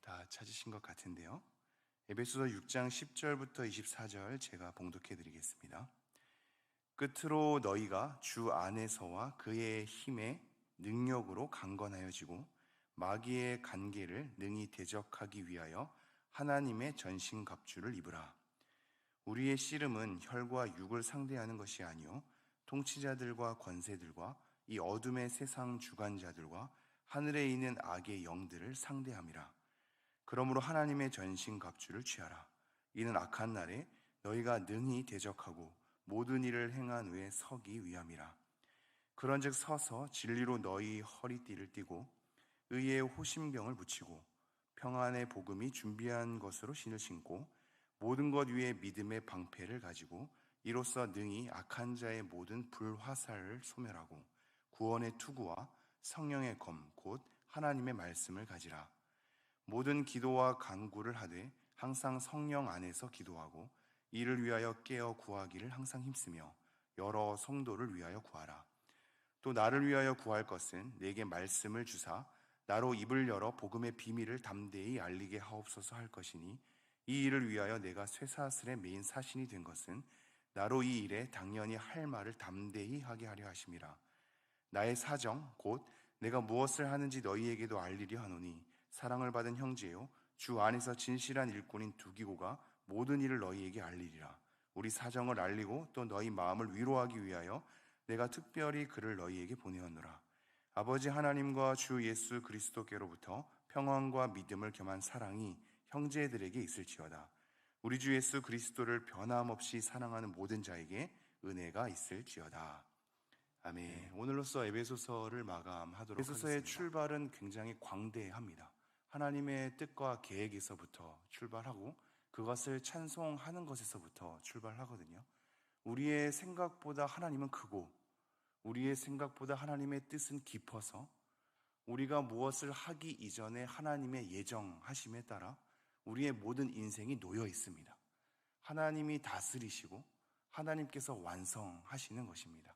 다 찾으신 것 같은데요. 에베소서 6장 10절부터 24절 제가 봉독해 드리겠습니다. 끝으로 너희가 주 안에서와 그의 힘의 능력으로 강건하여지고 마귀의 간계를 능히 대적하기 위하여 하나님의 전신갑주를 입으라. 우리의 씨름은 혈과 육을 상대하는 것이 아니요 통치자들과 권세들과 이 어둠의 세상 주관자들과 하늘에 있는 악의 영들을 상대함이라. 그러므로 하나님의 전신갑주를 취하라. 이는 악한 날에 너희가 능히 대적하고 모든 일을 행한 후에 서기 위함이라. 그런즉 서서 진리로 너희 허리띠를 띠고 의의 호심병을 붙이고 평안의 복음이 준비한 것으로 신을 신고 모든 것 위에 믿음의 방패를 가지고 이로써 능히 악한 자의 모든 불화살을 소멸하고 구원의 투구와 성령의 검 곧 하나님의 말씀을 가지라. 모든 기도와 간구를 하되 항상 성령 안에서 기도하고 이를 위하여 깨어 구하기를 항상 힘쓰며 여러 성도를 위하여 구하라. 또 나를 위하여 구할 것은 내게 말씀을 주사 나로 입을 열어 복음의 비밀을 담대히 알리게 하옵소서 할 것이니 이 일을 위하여 내가 쇠사슬에 매인 사신이 된 것은 나로 이 일에 당연히 할 말을 담대히 하게 하려 하심이라. 나의 사정 곧 내가 무엇을 하는지 너희에게도 알리려 하노니 사랑을 받은 형제요 주 안에서 진실한 일꾼인 두기고가 모든 일을 너희에게 알리리라. 우리 사정을 알리고 또 너희 마음을 위로하기 위하여 내가 특별히 그를 너희에게 보내었노라. 아버지 하나님과 주 예수 그리스도께로부터 평안과 믿음을 겸한 사랑이 형제들에게 있을지어다. 우리 주 예수 그리스도를 변함없이 사랑하는 모든 자에게 은혜가 있을지어다. 아멘. 오늘로써 에베소서를 마감하도록 하겠습니다. 에베소서의 출발은 굉장히 광대합니다. 하나님의 뜻과 계획에서부터 출발하고 그것을 찬송하는 것에서부터 출발하거든요. 우리의 생각보다 하나님은 크고 우리의 생각보다 하나님의 뜻은 깊어서 우리가 무엇을 하기 이전에 하나님의 예정하심에 따라 우리의 모든 인생이 놓여 있습니다. 하나님이 다스리시고 하나님께서 완성하시는 것입니다.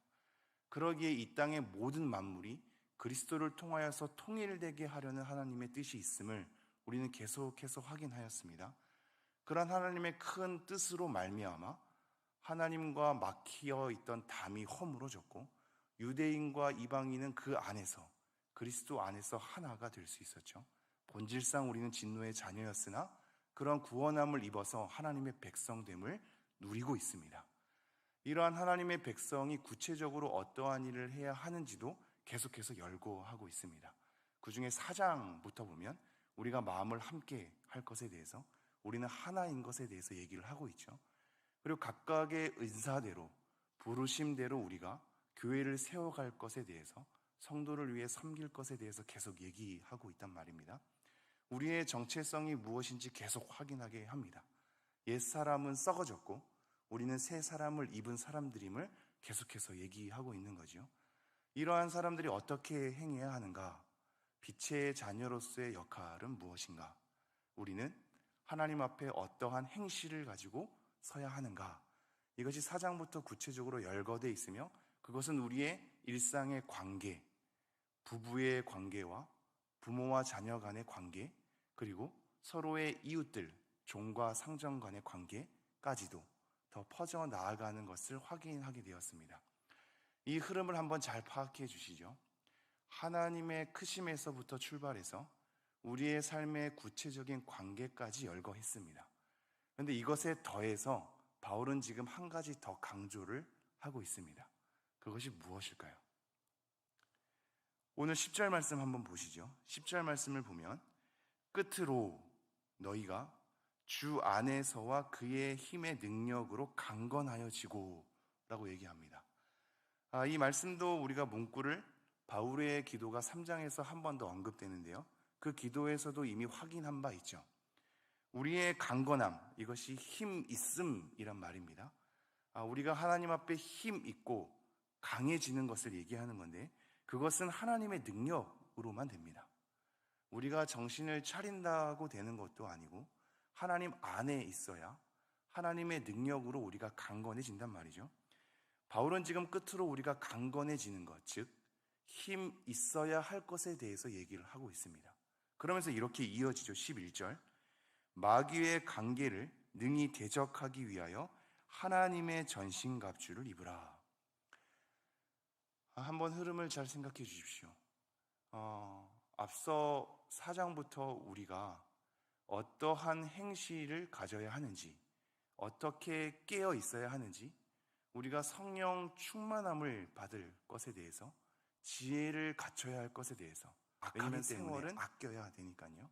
그러기에 이 땅의 모든 만물이 그리스도를 통하여서 통일되게 하려는 하나님의 뜻이 있음을 우리는 계속해서 확인하였습니다. 그러한 하나님의 큰 뜻으로 말미암아 하나님과 막혀 있던 담이 허물어졌고 유대인과 이방인은 그 안에서 그리스도 안에서 하나가 될 수 있었죠. 본질상 우리는 진노의 자녀였으나 그런 구원함을 입어서 하나님의 백성됨을 누리고 있습니다. 이러한 하나님의 백성이 구체적으로 어떠한 일을 해야 하는지도 계속해서 열거하고 있습니다. 그 중에 4장부터 보면 우리가 마음을 함께 할 것에 대해서 우리는 하나인 것에 대해서 얘기를 하고 있죠. 그리고 각각의 은사대로 부르심대로 우리가 교회를 세워갈 것에 대해서 성도를 위해 섬길 것에 대해서 계속 얘기하고 있단 말입니다. 우리의 정체성이 무엇인지 계속 확인하게 합니다. 옛사람은 썩어졌고 우리는 새 사람을 입은 사람들임을 계속해서 얘기하고 있는 거죠. 이러한 사람들이 어떻게 행해야 하는가? 빛의 자녀로서의 역할은 무엇인가? 우리는 하나님 앞에 어떠한 행실을 가지고 서야 하는가? 이것이 4장부터 구체적으로 열거되어 있으며 그것은 우리의 일상의 관계, 부부의 관계와 부모와 자녀 간의 관계, 그리고 서로의 이웃들, 종과 상전 간의 관계까지도 더 퍼져 나아가는 것을 확인하게 되었습니다. 이 흐름을 한번 잘 파악해 주시죠. 하나님의 크심에서부터 출발해서 우리의 삶의 구체적인 관계까지 열거했습니다. 그런데 이것에 더해서 바울은 지금 한 가지 더 강조를 하고 있습니다. 그것이 무엇일까요? 오늘 10절 말씀 한번 보시죠. 10절 말씀을 보면 끝으로 너희가 주 안에서와 그의 힘의 능력으로 강건하여지고 라고 얘기합니다. 이 말씀도 우리가 문구를 바울의 기도가 3장에서 한 번 더 언급되는데요. 그 기도에서도 이미 확인한 바 있죠. 우리의 강건함, 이것이 힘 있음이란 말입니다. 우리가 하나님 앞에 힘 있고 강해지는 것을 얘기하는 건데 그것은 하나님의 능력으로만 됩니다. 우리가 정신을 차린다고 되는 것도 아니고 하나님 안에 있어야 하나님의 능력으로 우리가 강건해진단 말이죠. 바울은 지금 끝으로 우리가 강건해지는 것, 즉 힘 있어야 할 것에 대해서 얘기를 하고 있습니다. 그러면서 이렇게 이어지죠. 11절. 마귀의 관계를 능히 대적하기 위하여 하나님의 전신갑주를 입으라. 한번 흐름을 잘 생각해 주십시오. 앞서 4장부터 우리가 어떠한 행실을 가져야 하는지, 어떻게 깨어 있어야 하는지, 우리가 성령 충만함을 받을 것에 대해서, 지혜를 갖춰야 할 것에 대해서, 왜냐하면 생활은 아껴야 되니까요.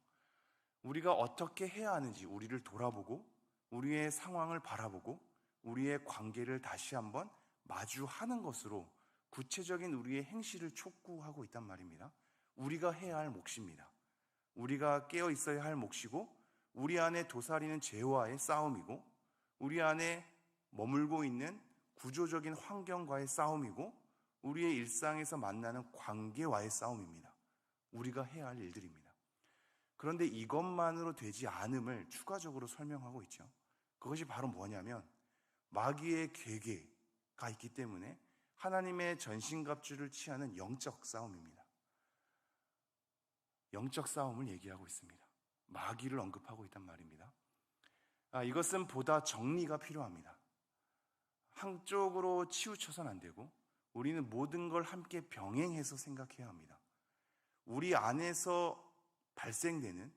우리가 어떻게 해야 하는지 우리를 돌아보고 우리의 상황을 바라보고 우리의 관계를 다시 한번 마주하는 것으로 구체적인 우리의 행실을 촉구하고 있단 말입니다. 우리가 해야 할 몫입니다. 우리가 깨어 있어야 할 몫이고, 우리 안에 도사리는 죄와의 싸움이고, 우리 안에 머물고 있는 구조적인 환경과의 싸움이고, 우리의 일상에서 만나는 관계와의 싸움입니다. 우리가 해야 할 일들입니다. 그런데 이것만으로 되지 않음을 추가적으로 설명하고 있죠. 그것이 바로 뭐냐면 마귀의 계계가 있기 때문에 하나님의 전신갑주를 취하는 영적 싸움입니다. 영적 싸움을 얘기하고 있습니다. 마귀를 언급하고 있단 말입니다. 이것은 보다 정리가 필요합니다. 한쪽으로 치우쳐서는 안 되고 우리는 모든 걸 함께 병행해서 생각해야 합니다. 우리 안에서 발생되는,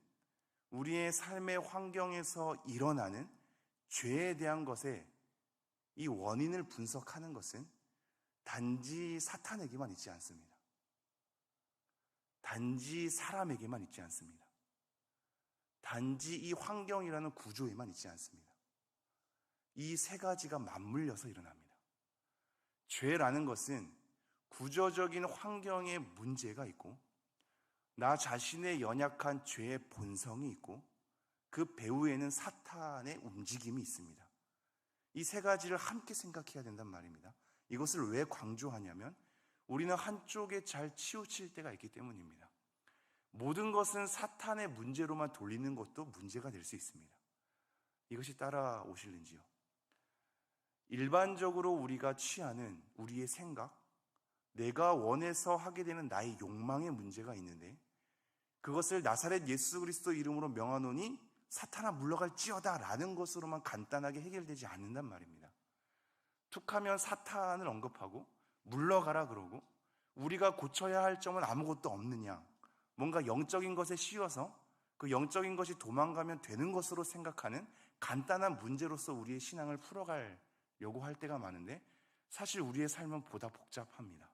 우리의 삶의 환경에서 일어나는 죄에 대한 것에 이 원인을 분석하는 것은 단지 사탄에게만 있지 않습니다. 단지 사람에게만 있지 않습니다. 단지 이 환경이라는 구조에만 있지 않습니다. 이 세 가지가 맞물려서 일어납니다. 죄라는 것은 구조적인 환경에 문제가 있고, 나 자신의 연약한 죄의 본성이 있고, 그 배후에는 사탄의 움직임이 있습니다. 이 세 가지를 함께 생각해야 된단 말입니다. 이것을 왜 강조하냐면 우리는 한쪽에 잘 치우칠 때가 있기 때문입니다. 모든 것은 사탄의 문제로만 돌리는 것도 문제가 될 수 있습니다. 이것이 따라오실는지요? 일반적으로 우리가 취하는 우리의 생각, 내가 원해서 하게 되는 나의 욕망의 문제가 있는데, 그것을 나사렛 예수 그리스도 이름으로 명하노니 사탄아 물러갈지어다 라는 것으로만 간단하게 해결되지 않는단 말입니다. 툭하면 사탄을 언급하고 물러가라 그러고, 우리가 고쳐야 할 점은 아무것도 없느냐, 뭔가 영적인 것에 씌워서 그 영적인 것이 도망가면 되는 것으로 생각하는 간단한 문제로서 우리의 신앙을 풀어가려고 할 때가 많은데, 사실 우리의 삶은 보다 복잡합니다.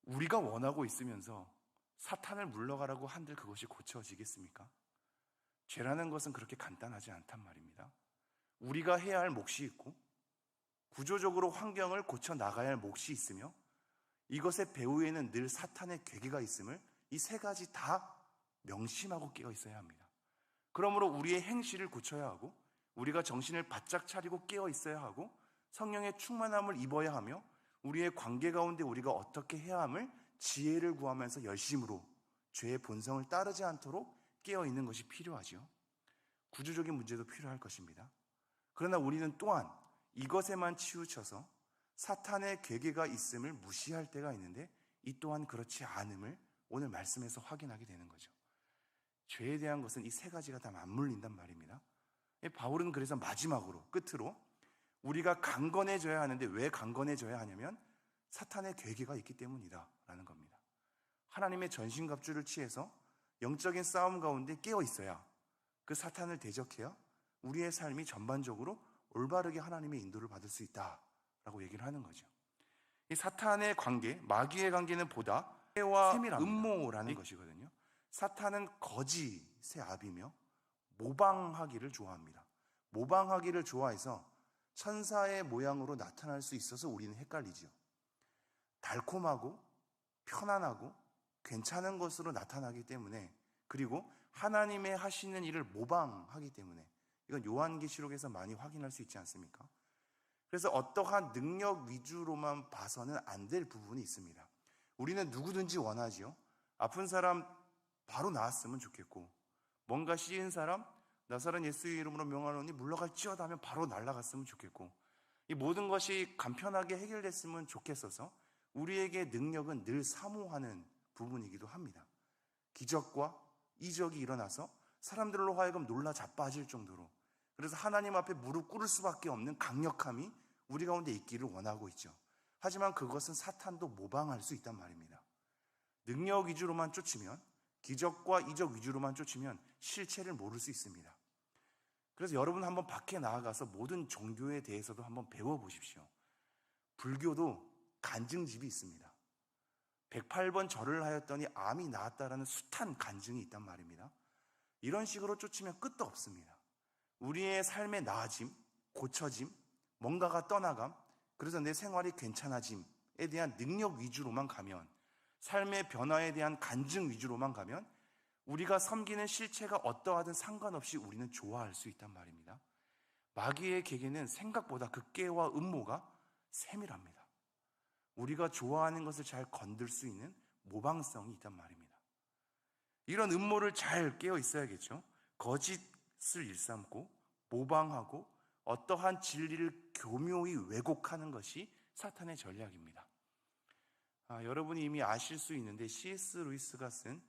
우리가 원하고 있으면서 사탄을 물러가라고 한들 그것이 고쳐지겠습니까? 죄라는 것은 그렇게 간단하지 않단 말입니다. 우리가 해야 할 몫이 있고, 구조적으로 환경을 고쳐 나가야 할 몫이 있으며, 이것의 배후에는 늘 사탄의 괴계가 있음을 이 세 가지 다 명심하고 깨어 있어야 합니다. 그러므로 우리의 행실을 고쳐야 하고, 우리가 정신을 바짝 차리고 깨어 있어야 하고, 성령의 충만함을 입어야 하며, 우리의 관계 가운데 우리가 어떻게 해야 함을 지혜를 구하면서 열심으로 죄의 본성을 따르지 않도록 깨어 있는 것이 필요하죠. 구조적인 문제도 필요할 것입니다. 그러나 우리는 또한 이것에만 치우쳐서 사탄의 괴계가 있음을 무시할 때가 있는데, 이 또한 그렇지 않음을 오늘 말씀에서 확인하게 되는 거죠. 죄에 대한 것은 이 세 가지가 다 맞물린단 말입니다. 바울은 그래서 마지막으로, 끝으로 우리가 강건해져야 하는데, 왜 강건해져야 하냐면 사탄의 괴계가 있기 때문이다 라는 겁니다. 하나님의 전신갑주를 취해서 영적인 싸움 가운데 깨어 있어야, 그 사탄을 대적해야 우리의 삶이 전반적으로 올바르게 하나님의 인도를 받을 수 있다라고 얘기를 하는 거죠. 이 사탄의 관계, 마귀의 관계는 보다 와 음모라는 것이거든요. 사탄은 거짓의 아비며 모방하기를 좋아합니다. 모방하기를 좋아해서 천사의 모양으로 나타날 수 있어서 우리는 헷갈리죠. 달콤하고 편안하고 괜찮은 것으로 나타나기 때문에, 그리고 하나님의 하시는 일을 모방하기 때문에, 이건 요한계시록에서 많이 확인할 수 있지 않습니까? 그래서 어떠한 능력 위주로만 봐서는 안 될 부분이 있습니다. 우리는 누구든지 원하지요. 아픈 사람 바로 나았으면 좋겠고, 뭔가 씌인 사람 나사렛 예수의 이름으로 명하노니 물러갈지어다 하면 바로 날아갔으면 좋겠고, 이 모든 것이 간편하게 해결됐으면 좋겠어서 우리에게 능력은 늘 사모하는 부분이기도 합니다. 기적과 이적이 일어나서 사람들로 하여금 놀라 자빠질 정도로, 그래서 하나님 앞에 무릎 꿇을 수밖에 없는 강력함이 우리 가운데 있기를 원하고 있죠. 하지만 그것은 사탄도 모방할 수 있단 말입니다. 능력 위주로만 쫓으면, 기적과 이적 위주로만 쫓으면 실체를 모를 수 있습니다. 그래서 여러분 한번 밖에 나아가서 모든 종교에 대해서도 한번 배워보십시오. 불교도 간증집이 있습니다. 108번 절을 하였더니 암이 나았다라는 숱한 간증이 있단 말입니다. 이런 식으로 쫓으면 끝도 없습니다. 우리의 삶의 나아짐, 고쳐짐, 뭔가가 떠나감, 그래서 내 생활이 괜찮아짐에 대한 능력 위주로만 가면, 삶의 변화에 대한 간증 위주로만 가면 우리가 섬기는 실체가 어떠하든 상관없이 우리는 좋아할 수 있단 말입니다. 마귀의 계계는 생각보다 그 깨와 음모가 세밀합니다. 우리가 좋아하는 것을 잘 건들 수 있는 모방성이 있단 말입니다. 이런 음모를 잘 깨어 있어야겠죠. 거짓을 일삼고 모방하고 어떠한 진리를 교묘히 왜곡하는 것이 사탄의 전략입니다. 여러분이 이미 아실 수 있는데 C.S. 루이스가 쓴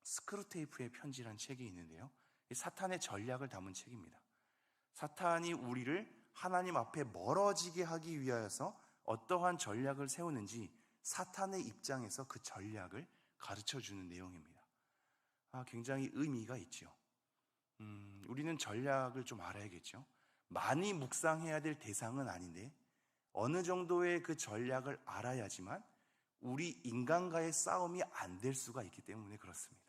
스크루테이프의 편지라는 책이 있는데요. 사탄의 전략을 담은 책입니다. 사탄이 우리를 하나님 앞에 멀어지게 하기 위하여서 어떠한 전략을 세우는지 사탄의 입장에서 그 전략을 가르쳐주는 내용입니다. 굉장히 의미가 있죠. 우리는 전략을 좀 알아야겠죠. 많이 묵상해야 될 대상은 아닌데 어느 정도의 그 전략을 알아야지만 우리 인간과의 싸움이 안 될 수가 있기 때문에 그렇습니다.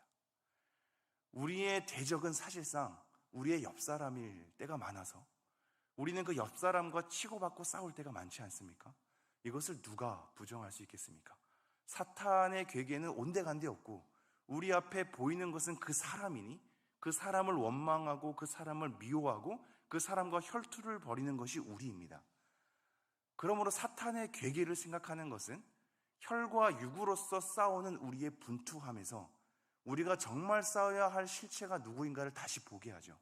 우리의 대적은 사실상 우리의 옆사람일 때가 많아서 우리는 그 옆사람과 치고받고 싸울 때가 많지 않습니까? 이것을 누가 부정할 수 있겠습니까? 사탄의 괴계는 온데간데 없고 우리 앞에 보이는 것은 그 사람이니 그 사람을 원망하고 그 사람을 미워하고 그 사람과 혈투를 벌이는 것이 우리입니다. 그러므로 사탄의 괴계를 생각하는 것은 혈과 육으로서 싸우는 우리의 분투함에서 우리가 정말 싸워야 할 실체가 누구인가를 다시 보게 하죠.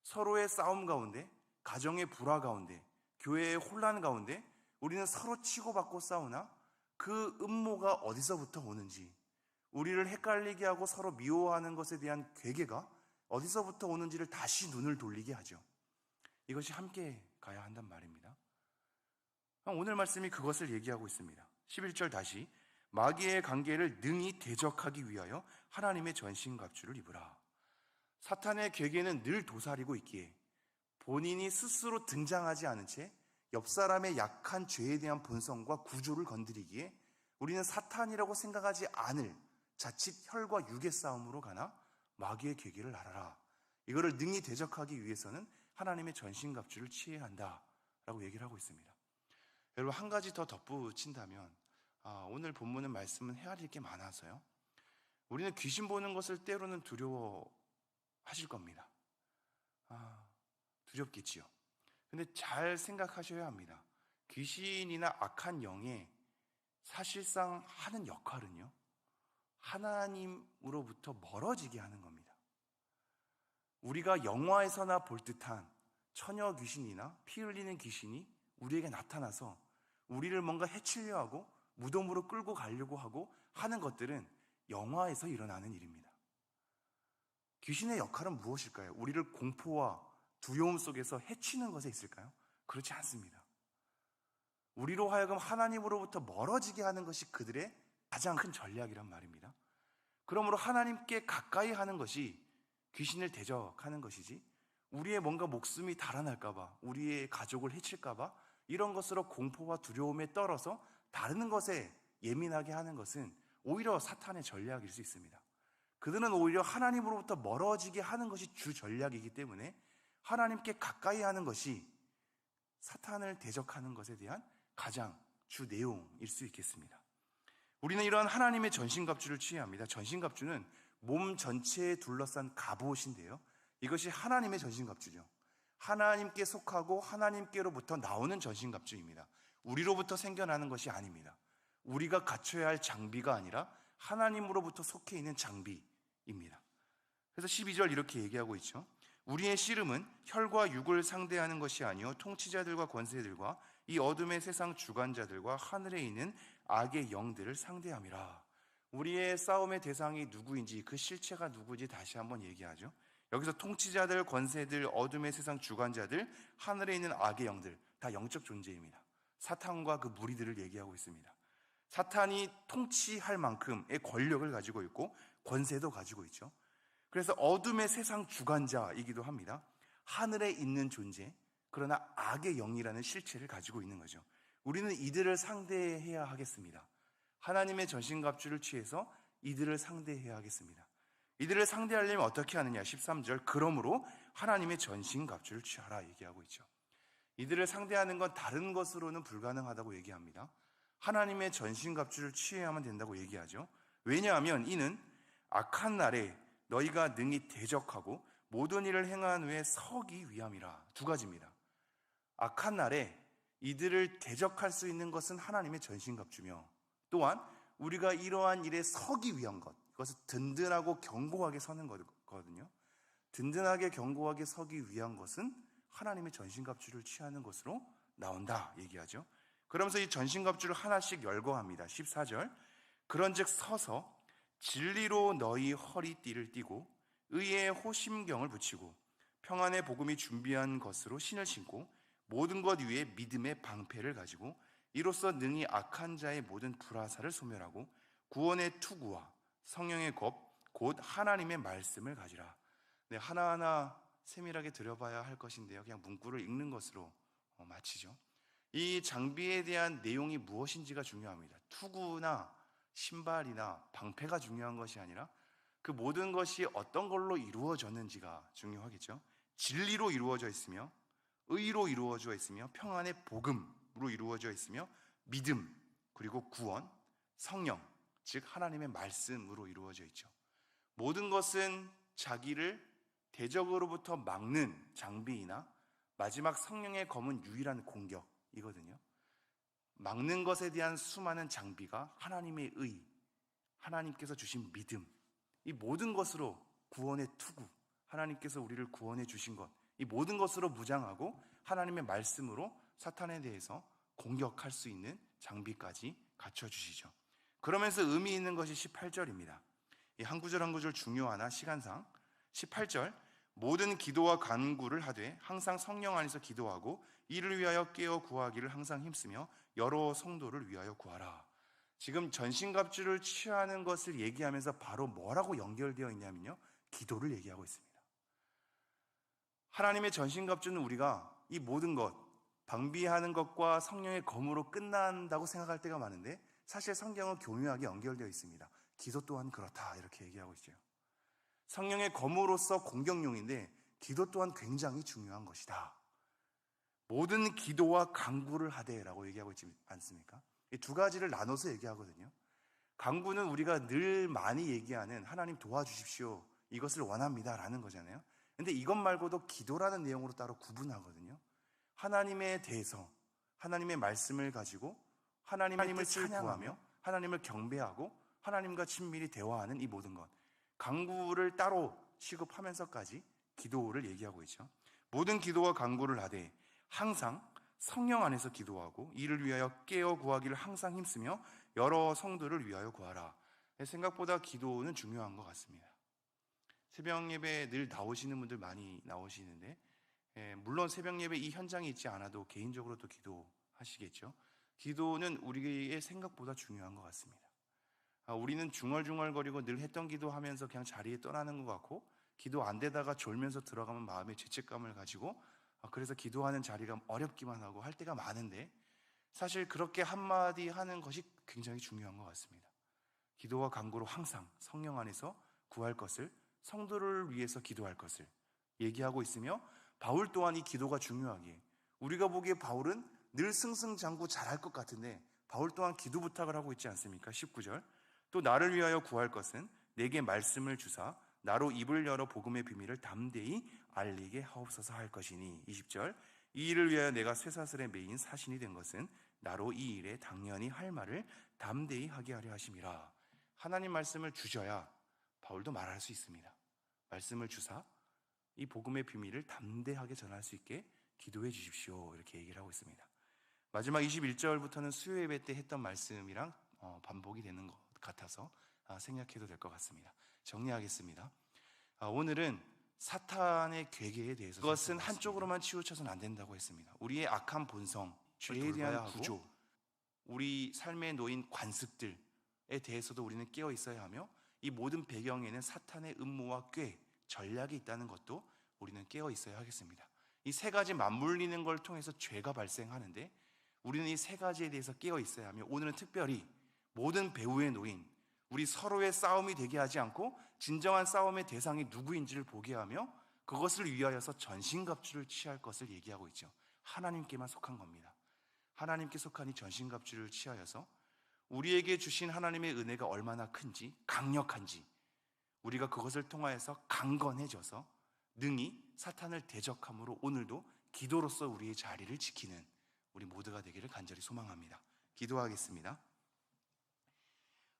서로의 싸움 가운데, 가정의 불화 가운데, 교회의 혼란 가운데 우리는 서로 치고받고 싸우나 그 음모가 어디서부터 오는지, 우리를 헷갈리게 하고 서로 미워하는 것에 대한 괴계가 어디서부터 오는지를 다시 눈을 돌리게 하죠. 이것이 함께 가야 한단 말입니다. 오늘 말씀이 그것을 얘기하고 있습니다. 11절 다시, 마귀의 관계를 능히 대적하기 위하여 하나님의 전신갑주를 입으라. 사탄의 괴계는 늘 도사리고 있기에 본인이 스스로 등장하지 않은 채 옆사람의 약한 죄에 대한 본성과 구조를 건드리기에 우리는 사탄이라고 생각하지 않을 자칫 혈과 육의 싸움으로 가나 마귀의 괴계를 알아라. 이거를 능히 대적하기 위해서는 하나님의 전신갑주를 취해야 한다라고 얘기를 하고 있습니다. 여러분, 한 가지 더 덧붙인다면 오늘 본문은 말씀은 헤아릴 게 많아서요. 우리는 귀신 보는 것을 때로는 두려워하실 겁니다. 두렵겠지요. 근데 잘 생각하셔야 합니다. 귀신이나 악한 영의 사실상 하는 역할은요, 하나님으로부터 멀어지게 하는 겁니다. 우리가 영화에서나 볼 듯한 처녀 귀신이나 피 흘리는 귀신이 우리에게 나타나서 우리를 뭔가 해치려 하고 무덤으로 끌고 가려고 하고 하는 것들은 영화에서 일어나는 일입니다. 귀신의 역할은 무엇일까요? 우리를 공포와 두려움 속에서 해치는 것에 있을까요? 그렇지 않습니다. 우리로 하여금 하나님으로부터 멀어지게 하는 것이 그들의 가장 큰 전략이란 말입니다. 그러므로 하나님께 가까이 하는 것이 귀신을 대적하는 것이지, 우리의 뭔가 목숨이 달아날까봐, 우리의 가족을 해칠까봐 이런 것으로 공포와 두려움에 떨어서 다른 것에 예민하게 하는 것은 오히려 사탄의 전략일 수 있습니다. 그들은 오히려 하나님으로부터 멀어지게 하는 것이 주 전략이기 때문에 하나님께 가까이 하는 것이 사탄을 대적하는 것에 대한 가장 주 내용일 수 있겠습니다. 우리는 이러한 하나님의 전신갑주를 취해야 합니다. 전신갑주는 몸 전체에 둘러싼 갑옷인데요, 이것이 하나님의 전신갑주죠. 하나님께 속하고 하나님께로부터 나오는 전신갑주입니다. 우리로부터 생겨나는 것이 아닙니다. 우리가 갖춰야 할 장비가 아니라 하나님으로부터 속해 있는 장비입니다. 그래서 12절 이렇게 얘기하고 있죠. 우리의 씨름은 혈과 육을 상대하는 것이 아니요 통치자들과 권세들과 이 어둠의 세상 주관자들과 하늘에 있는 악의 영들을 상대함이라. 우리의 싸움의 대상이 누구인지, 그 실체가 누구인지 다시 한번 얘기하죠. 여기서 통치자들, 권세들, 어둠의 세상 주관자들, 하늘에 있는 악의 영들, 다 영적 존재입니다. 사탄과 그 무리들을 얘기하고 있습니다. 사탄이 통치할 만큼의 권력을 가지고 있고 권세도 가지고 있죠. 그래서 어둠의 세상 주관자이기도 합니다. 하늘에 있는 존재, 그러나 악의 영이라는 실체를 가지고 있는 거죠. 우리는 이들을 상대해야 하겠습니다. 하나님의 전신갑주를 취해서 이들을 상대해야 하겠습니다. 이들을 상대하려면 어떻게 하느냐? 13절, 그러므로 하나님의 전신갑주를 취하라 얘기하고 있죠. 이들을 상대하는 건 다른 것으로는 불가능하다고 얘기합니다. 하나님의 전신갑주를 취해야만 된다고 얘기하죠. 왜냐하면 이는 악한 날에 너희가 능히 대적하고 모든 일을 행한 후에 서기 위함이라. 두 가지입니다. 악한 날에 이들을 대적할 수 있는 것은 하나님의 전신갑주며, 또한 우리가 이러한 일에 서기 위한 것, 그것은 든든하고 견고하게 서는 거거든요. 든든하게 견고하게 서기 위한 것은 하나님의 전신갑주를 취하는 것으로 나온다 얘기하죠. 그러면서 이 전신갑주를 하나씩 열거합니다. 14절, 그런즉 서서 진리로 너희 허리띠를 띠고 의의 호심경을 붙이고 평안의 복음이 준비한 것으로 신을 신고 모든 것 위에 믿음의 방패를 가지고 이로써 능히 악한 자의 모든 불화살을 소멸하고 구원의 투구와 성령의 겁 곧 하나님의 말씀을 가지라. 네, 하나하나 세밀하게 들여봐야 할 것인데요, 그냥 문구를 읽는 것으로 마치죠. 이 장비에 대한 내용이 무엇인지가 중요합니다. 투구나 신발이나 방패가 중요한 것이 아니라 그 모든 것이 어떤 걸로 이루어졌는지가 중요하겠죠. 진리로 이루어져 있으며 의로 이루어져 있으며 평안의 복음으로 이루어져 있으며 믿음, 그리고 구원, 성령, 즉 하나님의 말씀으로 이루어져 있죠. 모든 것은 자기를 대적으로부터 막는 장비이나 마지막 성령의 검은 유일한 공격이거든요. 막는 것에 대한 수많은 장비가 하나님의 의, 하나님께서 주신 믿음, 이 모든 것으로 구원의 투구, 하나님께서 우리를 구원해 주신 것, 이 모든 것으로 무장하고 하나님의 말씀으로 사탄에 대해서 공격할 수 있는 장비까지 갖춰주시죠. 그러면서 의미 있는 것이 18절입니다. 이 한 구절 한 구절 중요하나 시간상 18절, 모든 기도와 간구를 하되 항상 성령 안에서 기도하고 이를 위하여 깨어 구하기를 항상 힘쓰며 여러 성도를 위하여 구하라. 지금 전신갑주를 취하는 것을 얘기하면서 바로 뭐라고 연결되어 있냐면요, 기도를 얘기하고 있습니다. 하나님의 전신갑주는 우리가 이 모든 것, 방비하는 것과 성령의 검으로 끝난다고 생각할 때가 많은데 사실 성경은 교묘하게 연결되어 있습니다. 기도 또한 그렇다 이렇게 얘기하고 있어요. 성령의 검으로서 공격용인데 기도 또한 굉장히 중요한 것이다. 모든 기도와 간구를 하되라고 얘기하고 있지 않습니까? 이 두 가지를 나눠서 얘기하거든요. 간구는 우리가 늘 많이 얘기하는 하나님 도와주십시오, 이것을 원합니다 라는 거잖아요. 근데 이것 말고도 기도라는 내용으로 따로 구분하거든요. 하나님에 대해서 하나님의 말씀을 가지고 하나님을 찬양하며 하나님을 경배하고 하나님과 친밀히 대화하는 이 모든 것, 간구를 따로 취급하면서까지 기도를 얘기하고 있죠. 모든 기도와 간구를 하되 항상 성령 안에서 기도하고 이를 위하여 깨어 구하기를 항상 힘쓰며 여러 성도를 위하여 구하라. 생각보다 기도는 중요한 것 같습니다. 새벽 예배에 늘 나오시는 분들 많이 나오시는데 물론 새벽 예배 이 현장에 있지 않아도 개인적으로도 기도하시겠죠. 기도는 우리의 생각보다 중요한 것 같습니다. 우리는 중얼중얼거리고 늘 했던 기도하면서 그냥 자리에 떠나는 것 같고, 기도 안 되다가 졸면서 들어가면 마음에 죄책감을 가지고 그래서 기도하는 자리가 어렵기만 하고 할 때가 많은데, 사실 그렇게 한마디 하는 것이 굉장히 중요한 것 같습니다. 기도와 간구로 항상 성령 안에서 구할 것을, 성도를 위해서 기도할 것을 얘기하고 있으며, 바울 또한 이 기도가 중요하기에, 우리가 보기에 바울은 늘 승승장구 잘할 것 같은데 바울 또한 기도 부탁을 하고 있지 않습니까? 19절, 또 나를 위하여 구할 것은 내게 말씀을 주사 나로 입을 열어 복음의 비밀을 담대히 알리게 하옵소서 할 것이니. 20절, 이 일을 위하여 내가 쇠사슬에 매인 사신이 된 것은 나로 이 일에 당연히 할 말을 담대히 하게 하려 하심이라. 하나님 말씀을 주셔야 바울도 말할 수 있습니다. 말씀을 주사 이 복음의 비밀을 담대하게 전할 수 있게 기도해 주십시오, 이렇게 얘기를 하고 있습니다. 마지막 21절부터는 수요 예배 때 했던 말씀이랑 반복이 되는 것 같아서 생각해도 될 것 같습니다. 정리하겠습니다. 오늘은 사탄의 괴계에 대해서 그것은 한쪽으로만 치우쳐서는 안 된다고 했습니다. 우리의 악한 본성, 죄에 대한 구조, 우리 삶에 놓인 관습들에 대해서도 우리는 깨어 있어야 하며 이 모든 배경에는 사탄의 음모와 꾀, 전략이 있다는 것도 우리는 깨어 있어야 하겠습니다. 이 세 가지 맞물리는 걸 통해서 죄가 발생하는데 우리는 이 세 가지에 대해서 깨어 있어야 하며 오늘은 특별히 모든 배후에 놓인 우리 서로의 싸움이 되게 하지 않고 진정한 싸움의 대상이 누구인지를 보게 하며 그것을 위하여서 전신갑주를 취할 것을 얘기하고 있죠. 하나님께만 속한 겁니다. 하나님께 속한 이 전신갑주를 취하여서 우리에게 주신 하나님의 은혜가 얼마나 큰지, 강력한지 우리가 그것을 통하여서 강건해져서 능히 사탄을 대적함으로 오늘도 기도로서 우리의 자리를 지키는 우리 모두가 되기를 간절히 소망합니다. 기도하겠습니다.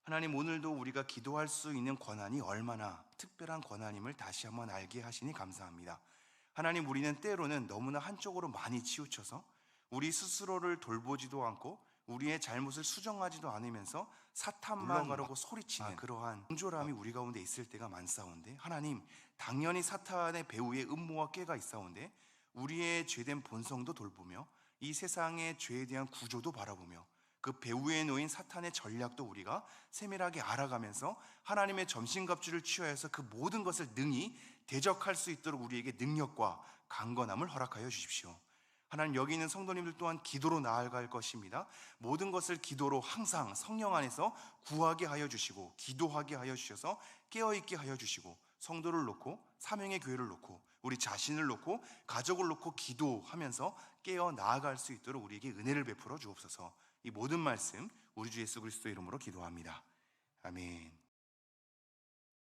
하나님, 오늘도 우리가 기도할 수 있는 권한이 얼마나 특별한 권한임을 다시 한번 알게 하시니 감사합니다. 하나님, 우리는 때로는 너무나 한쪽으로 많이 치우쳐서 우리 스스로를 돌보지도 않고 우리의 잘못을 수정하지도 않으면서 사탄만 가라고 소리치는 그러한 공조람이 우리 가운데 있을 때가 많사온데 하나님, 당연히 사탄의 배후에 음모와 꾀가 있사온데 우리의 죄된 본성도 돌보며 이 세상의 죄에 대한 구조도 바라보며 그 배후에 놓인 사탄의 전략도 우리가 세밀하게 알아가면서 하나님의 전신갑주를 취하여서 그 모든 것을 능히 대적할 수 있도록 우리에게 능력과 강건함을 허락하여 주십시오. 하나님, 여기 있는 성도님들 또한 기도로 나아갈 것입니다. 모든 것을 기도로 항상 성령 안에서 구하게 하여 주시고 기도하게 하여 주셔서 깨어있게 하여 주시고 성도를 놓고 사명의 교회를 놓고 우리 자신을 놓고 가족을 놓고 기도하면서 깨어 나아갈 수 있도록 우리에게 은혜를 베풀어 주옵소서. 이 모든 말씀 우리 주 예수 그리스도의 이름으로 기도합니다. 아멘.